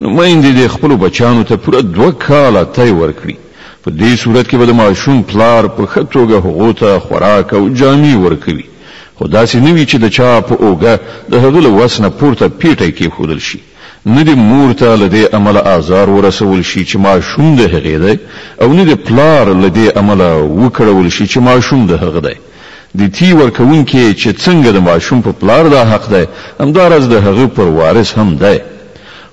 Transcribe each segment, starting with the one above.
نو میندې د خپل بچانو ته پوره 2 کاله تای ورکړي. په دې صورت کې به د ماشوم پلار په ښه توګه هغو ته خوراک او جامې ورکوي، خو داسې نه وي چې د چا په اوږه د هغه له وس نه پورته پیټی کېښودل شي، نه د مور ته له دې امله آزار ورسول شي چې ماشوم د هغې دی، او نه د پلار له دې امله وکړول شي چې ماشوم د هغه دی. د تی ورکوونکي چې څنګه د ماشوم په پلار دا حق دی، همداراز د هغه پر وارث هم دی.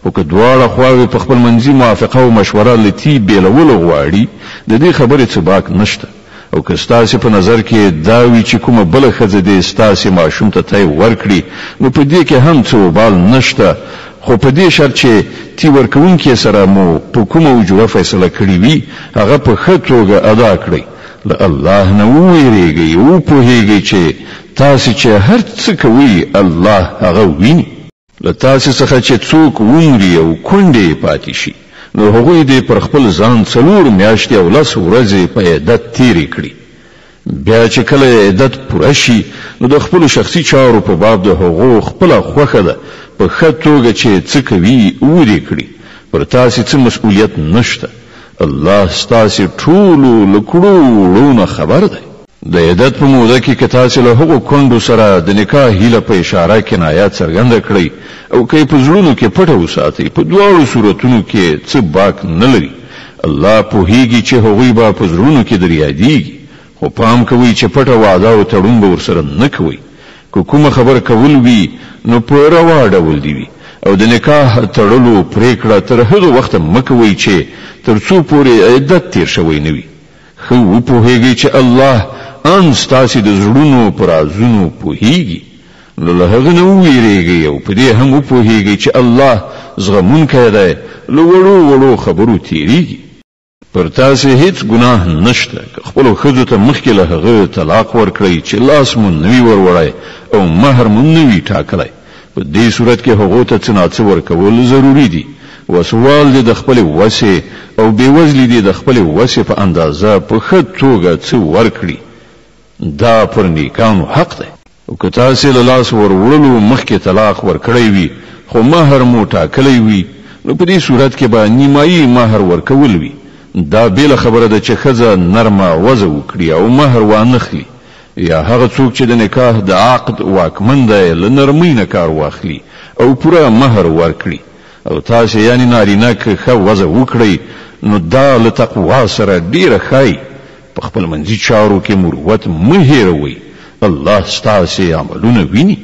او که دواړه خواوې په خپل منځي موافقه او مشوره لتی بیلولو غواړي، د دې خبرې څه باک نشته. او که ستاسې په نظر کې دا وي چې کومه بله ښځه دې ستاسې ماشوم ته تی ورکړي، نو په دې کې هم څه وبال نشته، خو په دې شرط چې تی ورکوونکي سره مو په کومه اجوره فیصله کړې وي، هغه په ښه توګه ادا کړئ. له الله نه وویریږئ او پوهیږئ چې تاسې چې هر څه کوئ الله هغه ویني. له تاسې څخه چې څوک ومري او کونډې پاتې شي، نو هغوی دې پر خپل ځان 4 میاشتې او 10 ورځې په عدت تیرې کړي. بیا چې کله عدت پوره شي، نو د خپل شخصي چارو په باب د هغو خپله خوښه ده په ښه توګه چې څه کوي ورې کړي. پر تاسې څه مسؤلیت نشته. الله ستاسې ټولو له کړو وړو خبر دی. د عدت په موده کې که تاسې له هغو کونډو سره د نکاح هیله په اشاره کنایه څرګنده کړئ، او که په زړونو کې پټه وساتئ، په دواړو صورتونو کې څه باک نه لري. الله پوهیږي چې هغوی به په زړونو کې در یادیږي، خو پام کوئ چې پټه وعده او تړون به ورسره نه کوئ. که کومه خبر کول وي، نو په روا ډول دی وي، او د نکاح تړلو پریکړه تر هغه وخت مه کوئ چې تر څو پورې عدت تیر شوی نه وي. ښه وپوهیږئ چې الله ان ستاسې د زړونو پر رازونو پوهیږي، نو له هغه نه وویریږئ، او په دې هم وپوهیږئ چې الله زغمونکی دی، له وړو وړو خبرو تیریږي. پر تاسې هیڅ ګناه نشته که خپلو ښځو ته مخکې له هغه طلاق ورکړئ چې لاس مو نه وي وروړی او مهر مو نه وي ټاکلی. په دې صورت کې هغو ته څه ناڅه ورکول ضروري دي. وسوال دې د خپلې وسې او بېوزلي دې د خپلې وسې په اندازه په ښه توګه څه ورکړي. دا پر نیکانو حق دی. او که تاسې له لاس وروړلو مخکې طلاق ورکړی وي، خو مهر مو ټاکلی وي، نو په دې صورت کې به نیمایي مهر ورکول وي. دا بیله خبره ده چې ښځه نرمه وضع وکړي او مهر وانخلي، یا هغه څوک چې د نکاح د عقد واکمن دی له نرمۍ نه کار واخلي او پوره مهر ورکړي. او تاسې یعنې نارینه که ښه وضع وکړئ، نو دا له تقوا سره ډیره ښایي. په خپل منځي چارو کې مروت مه هیروئ. الله ستاسې عملونه ویني.